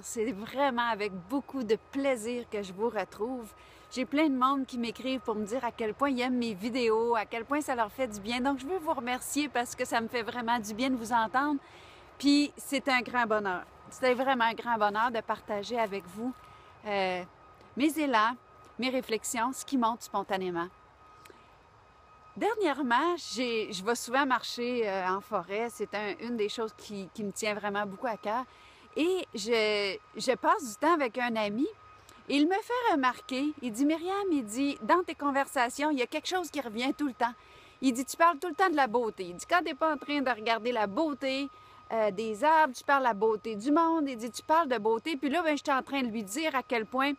c'est vraiment avec beaucoup de plaisir que je vous retrouve. J'ai plein de monde qui m'écrivent pour me dire à quel point ils aiment mes vidéos, à quel point ça leur fait du bien. Donc, je veux vous remercier parce que ça me fait vraiment du bien de vous entendre. Puis, c'est un grand bonheur. C'est vraiment un grand bonheur de partager avec vous mes élans, mes réflexions, ce qui monte spontanément. Dernièrement, je vais souvent marcher en forêt. C'est une des choses qui me tient vraiment beaucoup à cœur. Et je passe du temps avec un ami. Et il me fait remarquer, il dit, Myriam, il dit, dans tes conversations, il y a quelque chose qui revient tout le temps. Il dit, tu parles tout le temps de la beauté. Il dit, quand tu n'es pas en train de regarder la beauté des arbres, tu parles de la beauté du monde. Il dit, tu parles de beauté. Puis là, ben, je suis en train de lui dire à quel point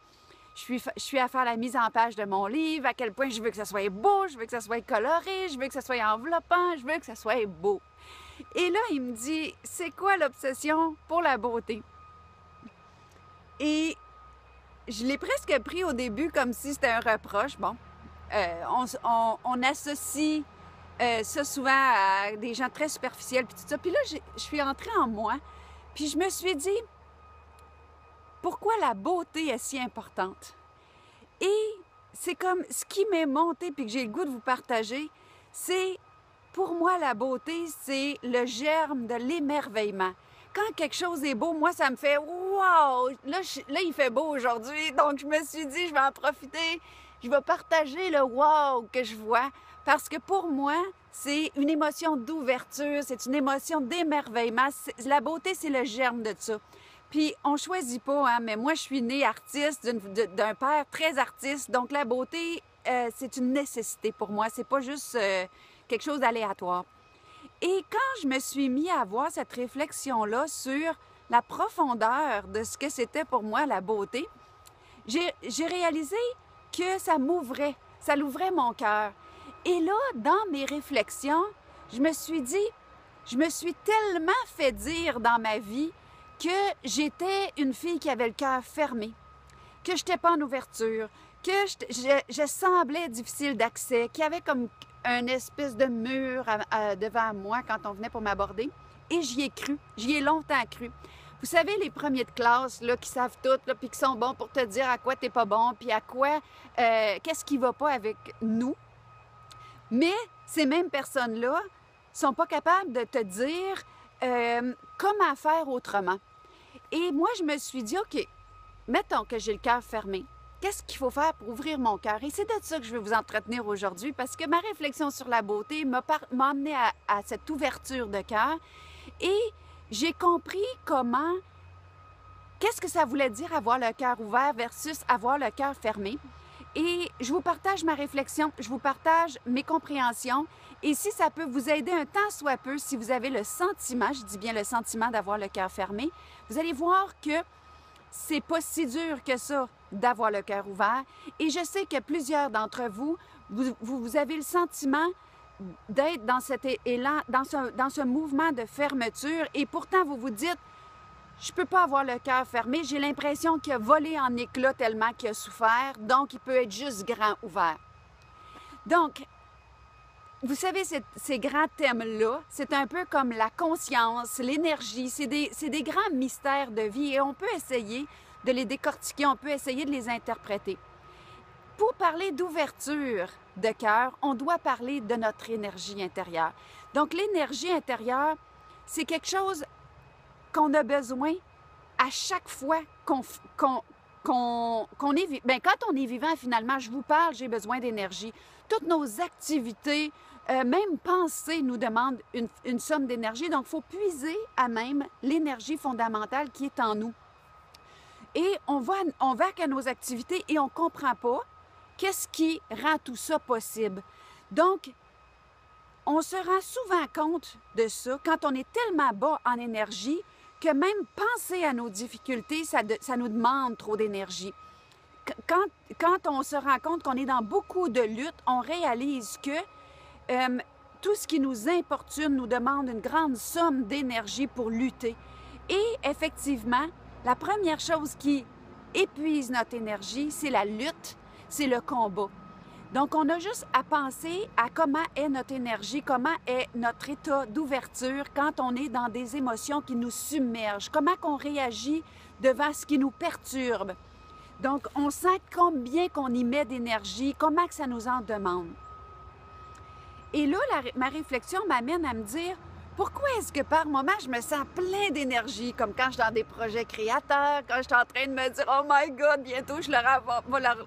je suis à faire la mise en page de mon livre, à quel point je veux que ça soit beau, je veux que ça soit coloré, je veux que ça soit enveloppant, je veux que ça soit beau. Et là, il me dit, c'est quoi l'obsession pour la beauté? Et je l'ai presque pris au début comme si c'était un reproche. Bon, on associe ça souvent à des gens très superficiels, puis tout ça. Puis là, je suis entrée en moi, puis je me suis dit, pourquoi la beauté est si importante? Et c'est comme ce qui m'est monté puis que j'ai le goût de vous partager, c'est pour moi la beauté, c'est le germe de l'émerveillement. Quand quelque chose est beau, moi ça me fait wow! Là, il fait beau aujourd'hui, donc je me suis dit je vais en profiter, je vais partager le wow que je vois parce que pour moi, c'est une émotion d'ouverture, c'est une émotion d'émerveillement. La beauté, c'est le germe de ça. Puis, on choisit pas, hein, mais moi, je suis née artiste, d'un père très artiste. Donc, la beauté, c'est une nécessité pour moi. C'est pas juste quelque chose d'aléatoire. Et quand je me suis mis à avoir cette réflexion-là sur la profondeur de ce que c'était pour moi, la beauté, j'ai réalisé que ça m'ouvrait, ça l'ouvrait mon cœur. Et là, dans mes réflexions, je me suis tellement fait dire dans ma vie que j'étais une fille qui avait le cœur fermé, que je n'étais pas en ouverture, que je semblais difficile d'accès, qu'il y avait comme une espèce de mur devant moi quand on venait pour m'aborder. Et j'y ai cru, j'y ai longtemps cru. Vous savez, les premiers de classe là, qui savent tout, là, puis qui sont bons pour te dire à quoi tu n'es pas bon, puis à quoi, qu'est-ce qui ne va pas avec nous. Mais ces mêmes personnes-là ne sont pas capables de te dire comment faire autrement. Et moi, je me suis dit, OK, mettons que j'ai le cœur fermé. Qu'est-ce qu'il faut faire pour ouvrir mon cœur? Et c'est de ça que je vais vous entretenir aujourd'hui parce que ma réflexion sur la beauté m'a amené à cette ouverture de cœur et j'ai compris qu'est-ce que ça voulait dire avoir le cœur ouvert versus avoir le cœur fermé. Et je vous partage ma réflexion, je vous partage mes compréhensions. Et si ça peut vous aider un tant soit peu, si vous avez le sentiment, je dis bien le sentiment d'avoir le cœur fermé, vous allez voir que c'est pas si dur que ça d'avoir le cœur ouvert. Et je sais que plusieurs d'entre vous, vous avez le sentiment d'être dans cet élan, dans ce mouvement de fermeture. Et pourtant, vous vous dites, je ne peux pas avoir le cœur fermé. J'ai l'impression qu'il a volé en éclats tellement qu'il a souffert. Donc, il peut être juste grand ouvert. Donc, vous savez, ces grands thèmes-là, c'est un peu comme la conscience, l'énergie. C'est des grands mystères de vie et on peut essayer de les décortiquer, on peut essayer de les interpréter. Pour parler d'ouverture de cœur, on doit parler de notre énergie intérieure. Donc, l'énergie intérieure, c'est quelque chose qu'on a besoin à chaque fois qu'on est vivant. Bien, quand on est vivant, finalement, je vous parle, j'ai besoin d'énergie. Toutes nos activités, même penser nous demande une somme d'énergie. Donc, il faut puiser à même l'énergie fondamentale qui est en nous. Et on va à nos activités et on ne comprend pas qu'est-ce qui rend tout ça possible. Donc, on se rend souvent compte de ça quand on est tellement bas en énergie que même penser à nos difficultés, ça nous demande trop d'énergie. Quand on se rend compte qu'on est dans beaucoup de luttes, on réalise que tout ce qui nous importune nous demande une grande somme d'énergie pour lutter. Et effectivement, la première chose qui épuise notre énergie, c'est la lutte, c'est le combat. Donc, on a juste à penser à comment est notre énergie, comment est notre état d'ouverture quand on est dans des émotions qui nous submergent, comment qu'on réagit devant ce qui nous perturbe. Donc, on sent combien qu'on y met d'énergie, comment que ça nous en demande. Et là, ma réflexion m'amène à me dire, pourquoi est-ce que par moment, je me sens plein d'énergie, comme quand je suis dans des projets créateurs, quand je suis en train de me dire « Oh my God, bientôt je vais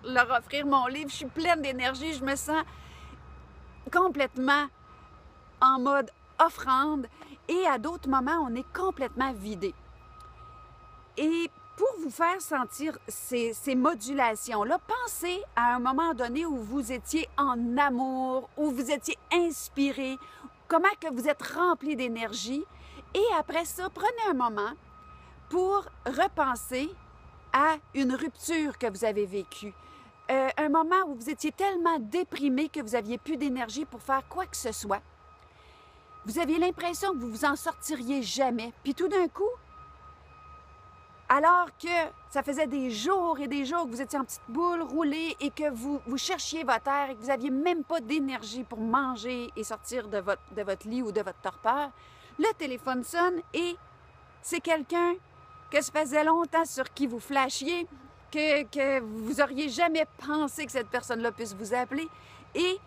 leur offrir mon livre, je suis pleine d'énergie, je me sens complètement en mode offrande. » Et à d'autres moments, on est complètement vidé. Et pour vous faire sentir ces modulations-là, pensez à un moment donné où vous étiez en amour, où vous étiez inspiré, comment que vous êtes rempli d'énergie. Et après ça, prenez un moment pour repenser à une rupture que vous avez vécue. Un moment où vous étiez tellement déprimé que vous n'aviez plus d'énergie pour faire quoi que ce soit. Vous aviez l'impression que vous vous en sortiriez jamais. Puis tout d'un coup, alors que ça faisait des jours et des jours que vous étiez en petite boule roulée et que vous cherchiez votre air et que vous n'aviez même pas d'énergie pour manger et sortir de votre lit ou de votre torpeur, le téléphone sonne et c'est quelqu'un que ça faisait longtemps sur qui vous flashiez, que vous auriez jamais pensé que cette personne-là puisse vous appeler et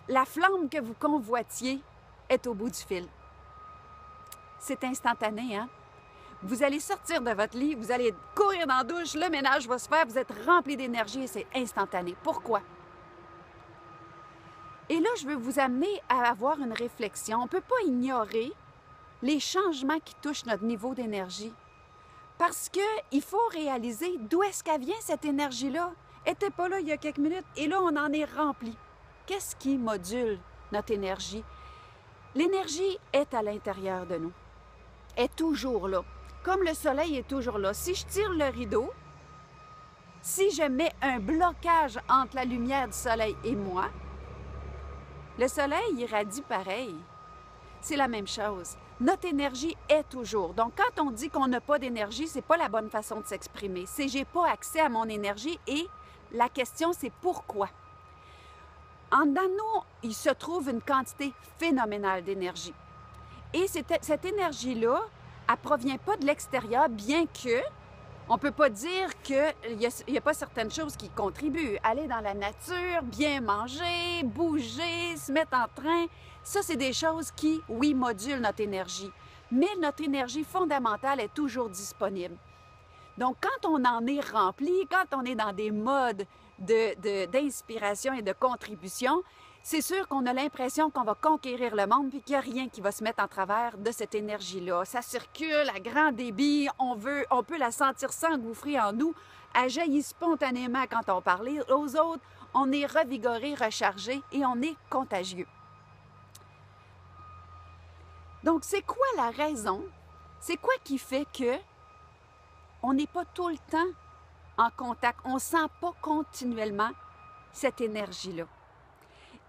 la flamme que vous convoitiez est au bout du fil. C'est instantané, hein? Vous allez sortir de votre lit, vous allez courir dans la douche, le ménage va se faire, vous êtes rempli d'énergie et c'est instantané. Pourquoi? Et là, je veux vous amener à avoir une réflexion. On ne peut pas ignorer les changements qui touchent notre niveau d'énergie. Parce qu'il faut réaliser d'où est-ce qu'elle vient cette énergie-là. Elle n'était pas là il y a quelques minutes et là, on en est rempli. Qu'est-ce qui module notre énergie? L'énergie est à l'intérieur de nous. Elle est toujours là. Comme le soleil est toujours là. Si je tire le rideau, si je mets un blocage entre la lumière du soleil et moi, le soleil irradie pareil. C'est la même chose. Notre énergie est toujours. Donc, quand on dit qu'on n'a pas d'énergie, c'est pas la bonne façon de s'exprimer. C'est j'ai pas accès à mon énergie et la question, c'est pourquoi. En dedans de nous, il se trouve une quantité phénoménale d'énergie. Et cette énergie-là, elle ne provient pas de l'extérieur, bien que on ne peut pas dire qu'il n'y a pas certaines choses qui contribuent. Aller dans la nature, bien manger, bouger, se mettre en train, ça, c'est des choses qui, oui, modulent notre énergie. Mais notre énergie fondamentale est toujours disponible. Donc, quand on en est rempli, quand on est dans des modes d'inspiration et de contribution, c'est sûr qu'on a l'impression qu'on va conquérir le monde puis qu'il n'y a rien qui va se mettre en travers de cette énergie-là. Ça circule à grand débit, on peut la sentir s'engouffrer en nous. Elle jaillit spontanément quand on parle aux autres. On est revigoré, rechargé et on est contagieux. Donc, c'est quoi la raison? C'est quoi qui fait que on n'est pas tout le temps en contact? On ne sent pas continuellement cette énergie-là.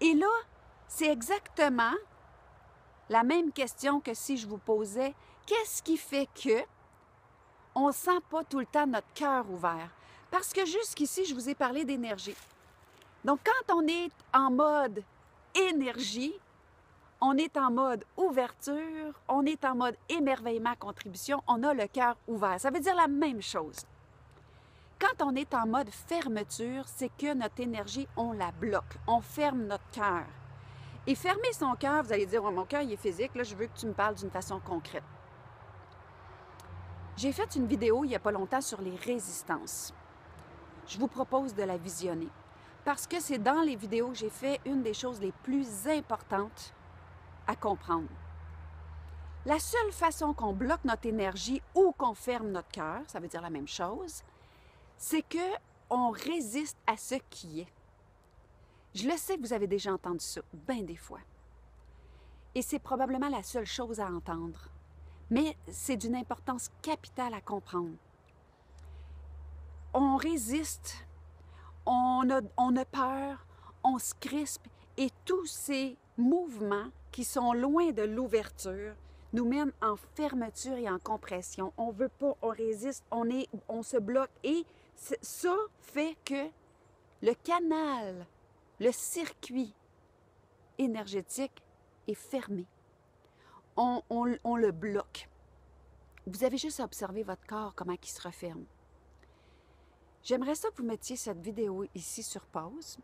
Et là, c'est exactement la même question que si je vous posais, qu'est-ce qui fait que on ne sent pas tout le temps notre cœur ouvert? Parce que jusqu'ici, je vous ai parlé d'énergie. Donc, quand on est en mode énergie, on est en mode ouverture, on est en mode émerveillement, contribution, on a le cœur ouvert. Ça veut dire la même chose. Quand on est en mode fermeture, c'est que notre énergie, on la bloque. On ferme notre cœur. Et fermer son cœur, vous allez dire, oh, mon cœur, il est physique, là, je veux que tu me parles d'une façon concrète. J'ai fait une vidéo il n'y a pas longtemps sur les résistances. Je vous propose de la visionner. Parce que c'est dans les vidéos que j'ai fait une des choses les plus importantes à comprendre. La seule façon qu'on bloque notre énergie ou qu'on ferme notre cœur, ça veut dire la même chose, c'est qu'on résiste à ce qui est. Je le sais que vous avez déjà entendu ça, bien des fois. Et c'est probablement la seule chose à entendre. Mais c'est d'une importance capitale à comprendre. On résiste, on a peur, on se crispe et tous ces mouvements qui sont loin de l'ouverture nous mènent en fermeture et en compression. On ne veut pas, on résiste, on se bloque et ça fait que le canal le circuit énergétique est fermé. On le bloque. Vous avez juste à observer votre corps, comment il se referme. J'aimerais ça que vous mettiez cette vidéo ici sur pause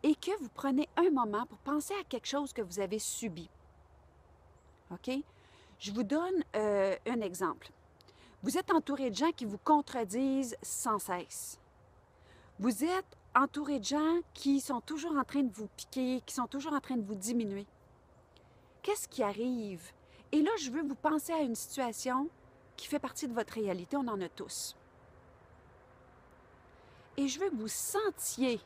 et que vous preniez un moment pour penser à quelque chose que vous avez subi. OK? Je vous donne un exemple. Vous êtes entouré de gens qui vous contredisent sans cesse. Vous êtes entouré de gens qui sont toujours en train de vous piquer, qui sont toujours en train de vous diminuer. Qu'est-ce qui arrive? Et là, je veux vous penser à une situation qui fait partie de votre réalité, on en a tous. Et je veux que vous sentiez,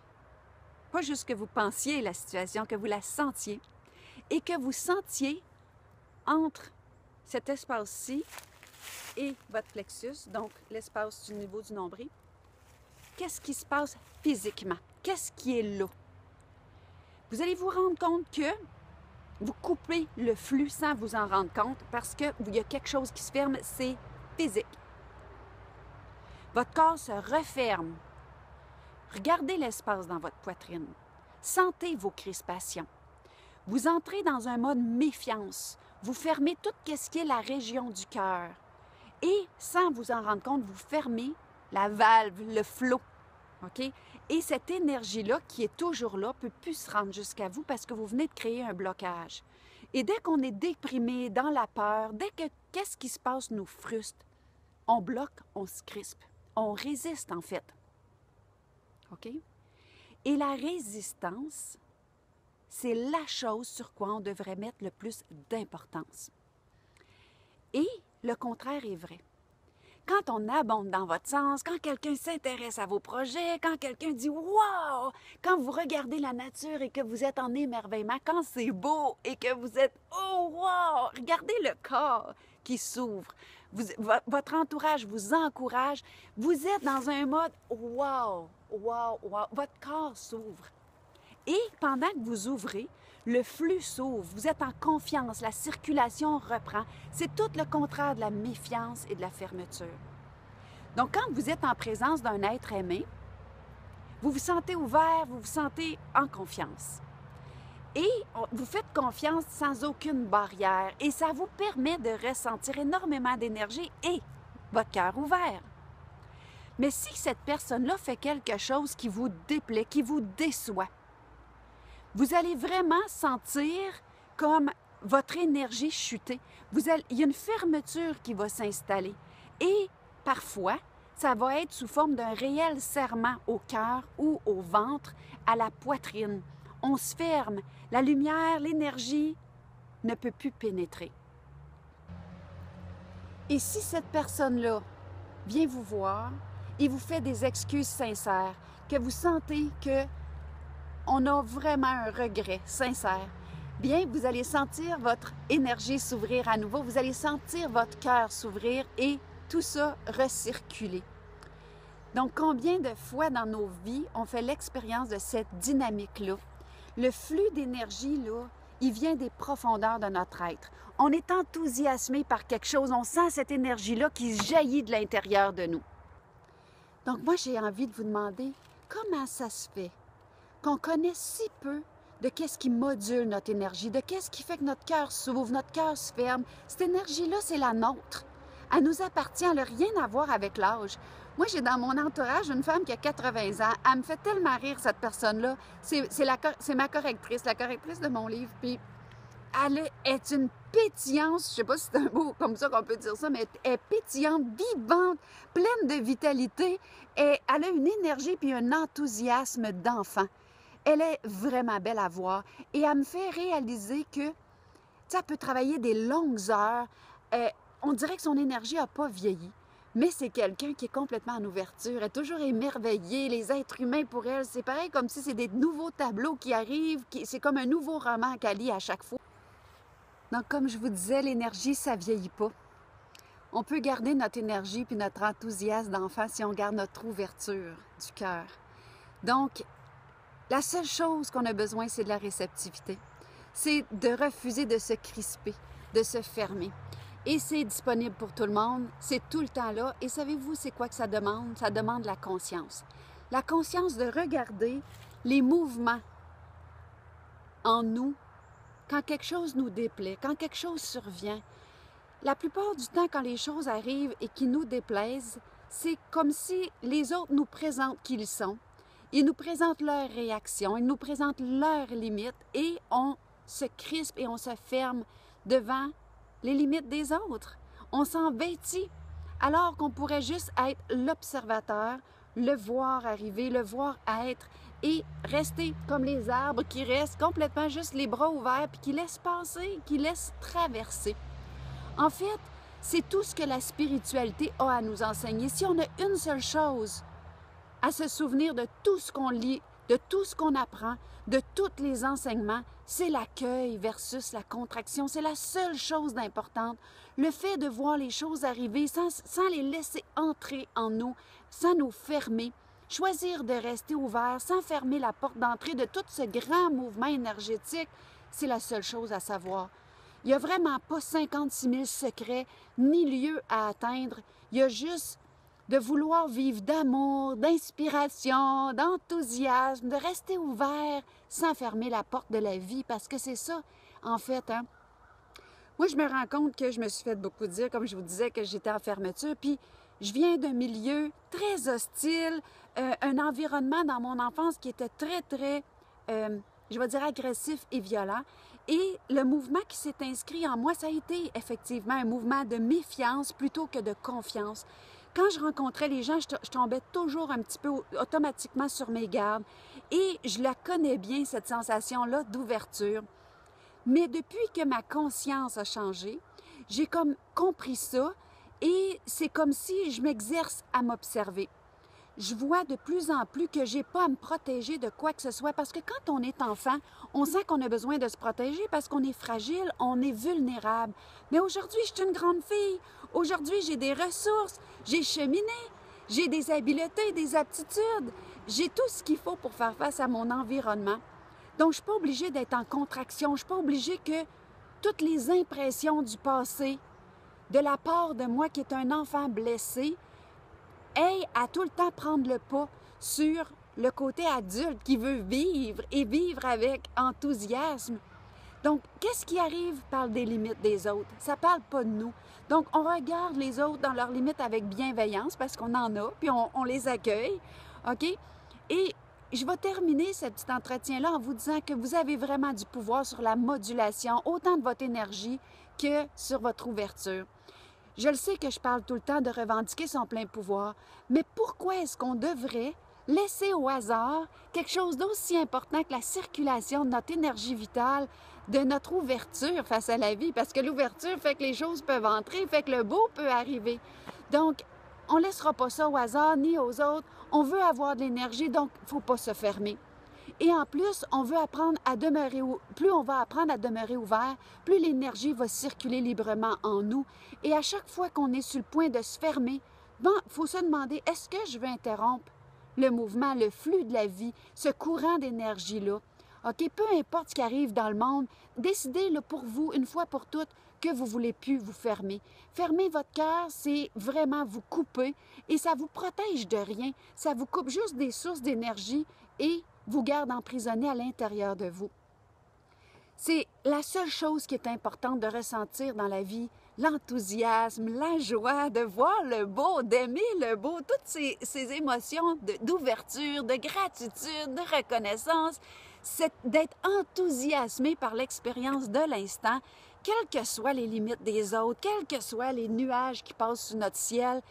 pas juste que vous pensiez la situation, que vous la sentiez, et que vous sentiez entre cet espace-ci et votre plexus, donc l'espace du niveau du nombril, qu'est-ce qui se passe physiquement? Qu'est-ce qui est là? Vous allez vous rendre compte que vous coupez le flux sans vous en rendre compte parce qu'il y a quelque chose qui se ferme, c'est physique. Votre corps se referme. Regardez l'espace dans votre poitrine. Sentez vos crispations. Vous entrez dans un mode méfiance. Vous fermez tout ce qui est la région du cœur. Et, sans vous en rendre compte, vous fermez la valve, le flot. OK? Et cette énergie-là, qui est toujours là, ne peut plus se rendre jusqu'à vous parce que vous venez de créer un blocage. Et dès qu'on est déprimé, dans la peur, dès que qu'est-ce qui se passe nous frustre, on bloque, on se crispe. On résiste, en fait. OK? Et la résistance, c'est la chose sur quoi on devrait mettre le plus d'importance. Et le contraire est vrai. Quand on abonde dans votre sens, quand quelqu'un s'intéresse à vos projets, quand quelqu'un dit « Wow », quand vous regardez la nature et que vous êtes en émerveillement, quand c'est beau et que vous êtes « Oh, wow », regardez le corps qui s'ouvre. Votre entourage vous encourage. Vous êtes dans un mode « Wow, wow, wow ». Votre corps s'ouvre. Et pendant que vous ouvrez, le flux s'ouvre, vous êtes en confiance, la circulation reprend. C'est tout le contraire de la méfiance et de la fermeture. Donc, quand vous êtes en présence d'un être aimé, vous vous sentez ouvert, vous vous sentez en confiance. Et vous faites confiance sans aucune barrière. Et ça vous permet de ressentir énormément d'énergie et votre cœur ouvert. Mais si cette personne-là fait quelque chose qui vous déplaît, qui vous déçoit, vous allez vraiment sentir comme votre énergie chuter. Il y a une fermeture qui va s'installer. Et parfois, ça va être sous forme d'un réel serrement au cœur ou au ventre, à la poitrine. On se ferme. La lumière, l'énergie ne peut plus pénétrer. Et si cette personne-là vient vous voir et vous fait des excuses sincères, que vous sentez que on a vraiment un regret sincère, bien, vous allez sentir votre énergie s'ouvrir à nouveau, vous allez sentir votre cœur s'ouvrir et tout ça recirculer. Donc, combien de fois dans nos vies on fait l'expérience de cette dynamique-là? Le flux d'énergie, là, il vient des profondeurs de notre être. On est enthousiasmé par quelque chose, on sent cette énergie-là qui jaillit de l'intérieur de nous. Donc, moi, j'ai envie de vous demander, comment ça se fait qu'on connaît si peu de qu'est-ce qui module notre énergie, de qu'est-ce qui fait que notre cœur s'ouvre, notre cœur se ferme. Cette énergie-là, c'est la nôtre. Elle nous appartient, elle n'a rien à voir avec l'âge. Moi, j'ai dans mon entourage une femme qui a 80 ans. Elle me fait tellement rire, cette personne-là. C'est ma correctrice, la correctrice de mon livre. Puis, elle est une pétillance, je ne sais pas si c'est un mot comme ça qu'on peut dire ça, mais elle est pétillante, vivante, pleine de vitalité. Et elle a une énergie puis un enthousiasme d'enfant. Elle est vraiment belle à voir et elle me fait réaliser que elle peut travailler des longues heures. On dirait que son énergie n'a pas vieilli, mais c'est quelqu'un qui est complètement en ouverture. Elle est toujours émerveillée. Les êtres humains, pour elle, c'est pareil comme si c'est des nouveaux tableaux qui arrivent. C'est comme un nouveau roman qu'elle lit à chaque fois. Donc, comme je vous disais, l'énergie, ça ne vieillit pas. On peut garder notre énergie puis notre enthousiasme d'enfant si on garde notre ouverture du cœur. Donc, la seule chose qu'on a besoin, c'est de la réceptivité. C'est de refuser de se crisper, de se fermer. Et c'est disponible pour tout le monde, c'est tout le temps là. Et savez-vous, c'est quoi que ça demande? Ça demande la conscience. La conscience de regarder les mouvements en nous quand quelque chose nous déplaît, quand quelque chose survient. La plupart du temps, quand les choses arrivent et qui nous déplaisent, c'est comme si les autres nous présentent qui ils sont. Ils nous présentent leurs réactions, ils nous présentent leurs limites et on se crispe et on se ferme devant les limites des autres. On s'en vêtit alors qu'on pourrait juste être l'observateur, le voir arriver, le voir être et rester comme les arbres qui restent complètement juste les bras ouverts puis qui laissent passer, qui laissent traverser. En fait, c'est tout ce que la spiritualité a à nous enseigner. Si on a une seule chose à se souvenir de tout ce qu'on lit, de tout ce qu'on apprend, de tous les enseignements, c'est l'accueil versus la contraction. C'est la seule chose d'importante. Le fait de voir les choses arriver sans les laisser entrer en nous, sans nous fermer, choisir de rester ouvert, sans fermer la porte d'entrée de tout ce grand mouvement énergétique, c'est la seule chose à savoir. Il n'y a vraiment pas 56 000 secrets ni lieux à atteindre. Il y a juste de vouloir vivre d'amour, d'inspiration, d'enthousiasme, de rester ouvert sans fermer la porte de la vie, parce que c'est ça, en fait. Hein? Moi, je me rends compte que je me suis fait beaucoup dire, comme je vous disais, que j'étais en fermeture, puis je viens d'un milieu très hostile, un environnement dans mon enfance qui était très, je vais dire agressif et violent. Et le mouvement qui s'est inscrit en moi, ça a été effectivement un mouvement de méfiance plutôt que de confiance. Quand je rencontrais les gens, je tombais toujours un petit peu automatiquement sur mes gardes. Et je la connais bien, cette sensation-là d'ouverture. Mais depuis que ma conscience a changé, j'ai comme compris ça et c'est comme si je m'exerce à m'observer. Je vois de plus en plus que j'ai pas à me protéger de quoi que ce soit parce que quand on est enfant, on sent qu'on a besoin de se protéger parce qu'on est fragile, on est vulnérable. Mais aujourd'hui, je suis une grande fille. Aujourd'hui, j'ai des ressources, j'ai cheminé, j'ai des habiletés, des aptitudes. J'ai tout ce qu'il faut pour faire face à mon environnement. Donc, je ne suis pas obligée d'être en contraction. Je ne suis pas obligée que toutes les impressions du passé, de la part de moi qui est un enfant blessé, aient à tout le temps prendre le pas sur le côté adulte qui veut vivre et vivre avec enthousiasme. Donc, qu'est-ce qui arrive parle des limites des autres. Ça ne parle pas de nous. Donc, on regarde les autres dans leurs limites avec bienveillance parce qu'on en a, puis on les accueille, OK? Et je vais terminer ce petit entretien-là en vous disant que vous avez vraiment du pouvoir sur la modulation, autant de votre énergie que sur votre ouverture. Je le sais que je parle tout le temps de revendiquer son plein pouvoir, mais pourquoi est-ce qu'on devrait laisser au hasard quelque chose d'aussi important que la circulation de notre énergie vitale, de notre ouverture face à la vie? Parce que l'ouverture fait que les choses peuvent entrer, fait que le beau peut arriver. Donc, on ne laissera pas ça au hasard ni aux autres. On veut avoir de l'énergie, donc il ne faut pas se fermer. Et en plus, on veut apprendre à demeurer, plus on va apprendre à demeurer ouvert, plus l'énergie va circuler librement en nous. Et à chaque fois qu'on est sur le point de se fermer, bon, il faut se demander, est-ce que je veux interrompre le mouvement, le flux de la vie, ce courant d'énergie-là? OK, peu importe ce qui arrive dans le monde, décidez là, pour vous, une fois pour toutes, que vous ne voulez plus vous fermer. Fermer votre cœur, c'est vraiment vous couper et ça vous protège de rien. Ça vous coupe juste des sources d'énergie et vous garde emprisonné à l'intérieur de vous. C'est la seule chose qui est importante de ressentir dans la vie, l'enthousiasme, la joie, de voir le beau, d'aimer le beau, toutes ces émotions d'ouverture, de gratitude, de reconnaissance, d'être enthousiasmé par l'expérience de l'instant, quelles que soient les limites des autres, quels que soient les nuages qui passent sur notre ciel.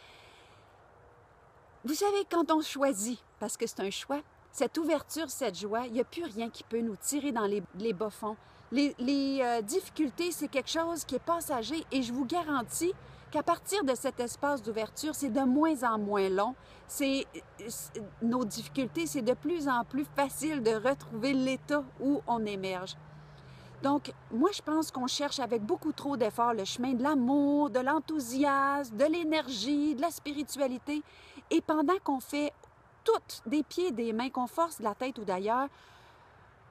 Vous savez, quand on choisit, parce que c'est un choix, cette ouverture, cette joie, il n'y a plus rien qui peut nous tirer dans les bas-fonds. Les difficultés, c'est quelque chose qui est passager et je vous garantis qu'à partir de cet espace d'ouverture, c'est de moins en moins long. Nos difficultés, c'est de plus en plus facile de retrouver l'état où on émerge. Donc, moi, je pense qu'on cherche avec beaucoup trop d'efforts le chemin de l'amour, de l'enthousiasme, de l'énergie, de la spiritualité. Et pendant qu'on fait toutes des pieds et des mains, qu'on force de la tête ou d'ailleurs,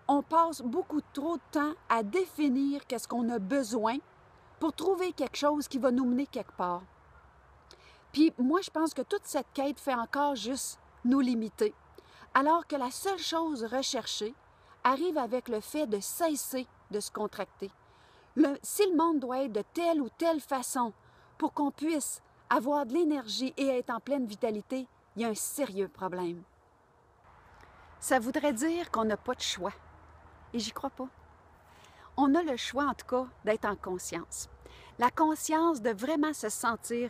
on passe beaucoup trop de temps à définir qu'est-ce qu'on a besoin pour trouver quelque chose qui va nous mener quelque part. Puis moi, je pense que toute cette quête fait encore juste nous limiter. Alors que la seule chose recherchée, arrive avec le fait de cesser de se contracter. Si le monde doit être de telle ou telle façon pour qu'on puisse avoir de l'énergie et être en pleine vitalité, il y a un sérieux problème. Ça voudrait dire qu'on n'a pas de choix. Et j'y crois pas. On a le choix, en tout cas, d'être en conscience. La conscience de vraiment se sentir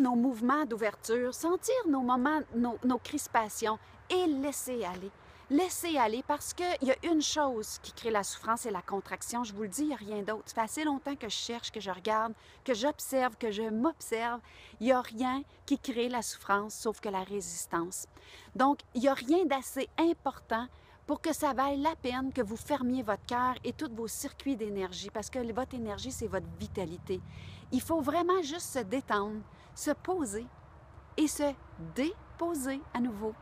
nos mouvements d'ouverture, sentir nos moments, nos crispations et laisser aller. Laisser aller parce qu'il y a une chose qui crée la souffrance, c'est la contraction. Je vous le dis, il n'y a rien d'autre. Ça fait assez longtemps que je cherche, que je regarde, que j'observe, que je m'observe. Il n'y a rien qui crée la souffrance sauf que la résistance. Donc, il n'y a rien d'assez important pour que ça vaille la peine que vous fermiez votre cœur et tous vos circuits d'énergie, parce que votre énergie, c'est votre vitalité. Il faut vraiment juste se détendre, se poser et se déposer à nouveau.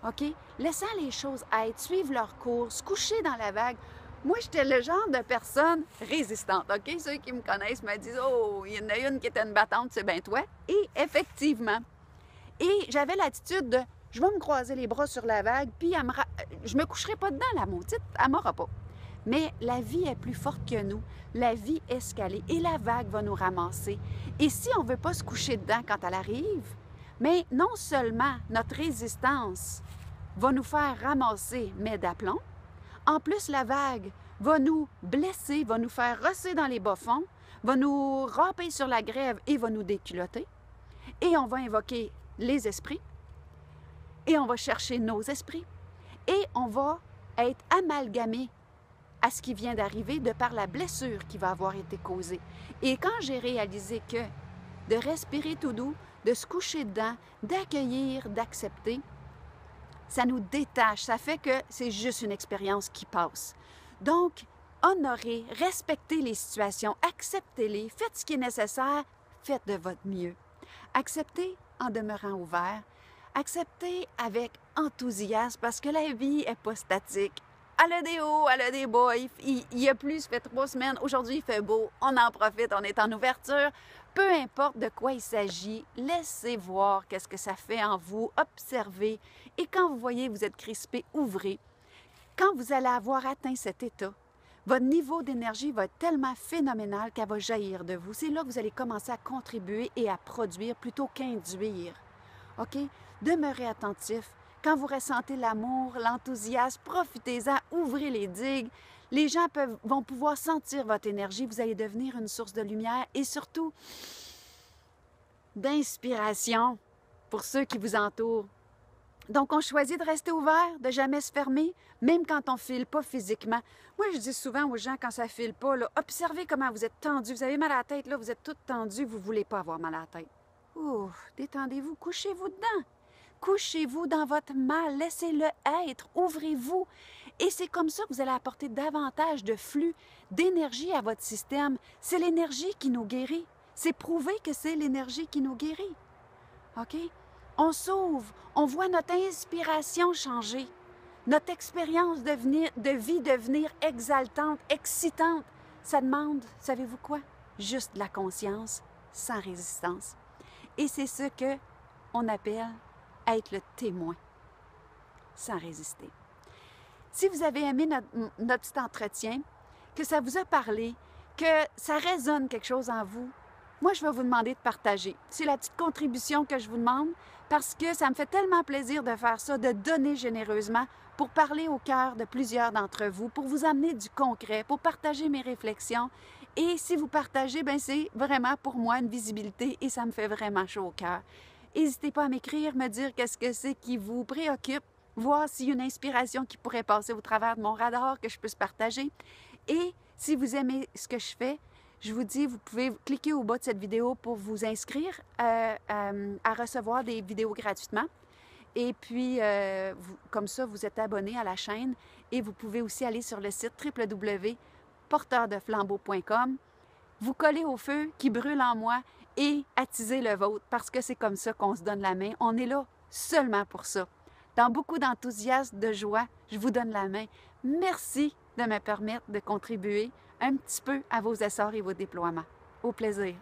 OK? Laissant les choses être, suivre leur cours, se coucher dans la vague. Moi, j'étais le genre de personne résistante, OK? Ceux qui me connaissent me disent « Oh, il y en a une qui était une battante, c'est bien toi. » Et effectivement. Et j'avais l'attitude de « Je vais me croiser les bras sur la vague, puis je me coucherai pas dedans, la maudite, elle m'aura pas. » Mais la vie est plus forte que nous. La vie est escalée et la vague va nous ramasser. Et si on ne veut pas se coucher dedans quand elle arrive, mais non seulement notre résistance va nous faire ramasser, mais d'aplomb, en plus la vague va nous blesser, va nous faire rosser dans les bas-fonds, va nous râper sur la grève et va nous déculotter. Et on va invoquer les esprits, et on va chercher nos esprits, et on va être amalgamé à ce qui vient d'arriver de par la blessure qui va avoir été causée. Et quand j'ai réalisé que de respirer tout doux, de se coucher dedans, d'accueillir, d'accepter, ça nous détache, ça fait que c'est juste une expérience qui passe. Donc, honorez, respectez les situations, acceptez-les, faites ce qui est nécessaire, faites de votre mieux. Acceptez en demeurant ouvert, acceptez avec enthousiasme parce que la vie n'est pas statique. Elle a des hauts, elle a des bas, il y a plus, ça fait 3 semaines, aujourd'hui il fait beau, on en profite, on est en ouverture. Peu importe de quoi il s'agit, laissez voir qu'est-ce que ça fait en vous, observez. Et quand vous voyez vous êtes crispé, ouvrez. Quand vous allez avoir atteint cet état, votre niveau d'énergie va être tellement phénoménal qu'elle va jaillir de vous. C'est là que vous allez commencer à contribuer et à produire plutôt qu'induire. OK? Demeurez attentif. Quand vous ressentez l'amour, l'enthousiasme, profitez-en, ouvrez les digues. Les gens vont pouvoir sentir votre énergie. Vous allez devenir une source de lumière et surtout d'inspiration pour ceux qui vous entourent. Donc, on choisit de rester ouvert, de jamais se fermer, même quand on ne file pas physiquement. Moi, je dis souvent aux gens, quand ça ne file pas, là, observez comment vous êtes tendu. Vous avez mal à la tête, là, vous êtes toutes tendues, vous ne voulez pas avoir mal à la tête. Ouh, détendez-vous, couchez-vous dedans. Couchez-vous dans votre mal, laissez-le être, ouvrez-vous. Et c'est comme ça que vous allez apporter davantage de flux, d'énergie à votre système. C'est l'énergie qui nous guérit. C'est prouvé que c'est l'énergie qui nous guérit. OK? On s'ouvre, on voit notre inspiration changer, notre expérience de vie devenir exaltante, excitante. Ça demande, savez-vous quoi? Juste de la conscience, sans résistance. Et c'est ce qu'on appelle être le témoin, sans résister. Si vous avez aimé notre petit entretien, que ça vous a parlé, que ça résonne quelque chose en vous, moi, je vais vous demander de partager. C'est la petite contribution que je vous demande parce que ça me fait tellement plaisir de faire ça, de donner généreusement pour parler au cœur de plusieurs d'entre vous, pour vous amener du concret, pour partager mes réflexions. Et si vous partagez, bien, c'est vraiment pour moi une visibilité et ça me fait vraiment chaud au cœur. N'hésitez pas à m'écrire, me dire qu'est-ce que c'est qui vous préoccupe, voir s'il y a une inspiration qui pourrait passer au travers de mon radar que je puisse partager. Et si vous aimez ce que je fais, je vous dis, vous pouvez cliquer au bas de cette vidéo pour vous inscrire à recevoir des vidéos gratuitement. Et puis, comme ça, vous êtes abonné à la chaîne et vous pouvez aussi aller sur le site www.porteurdeflambeau.com, vous coller au feu qui brûle en moi et attiser le vôtre parce que c'est comme ça qu'on se donne la main. On est là seulement pour ça. Dans beaucoup d'enthousiasme, de joie, je vous donne la main. Merci de me permettre de contribuer un petit peu à vos essors et vos déploiements. Au plaisir.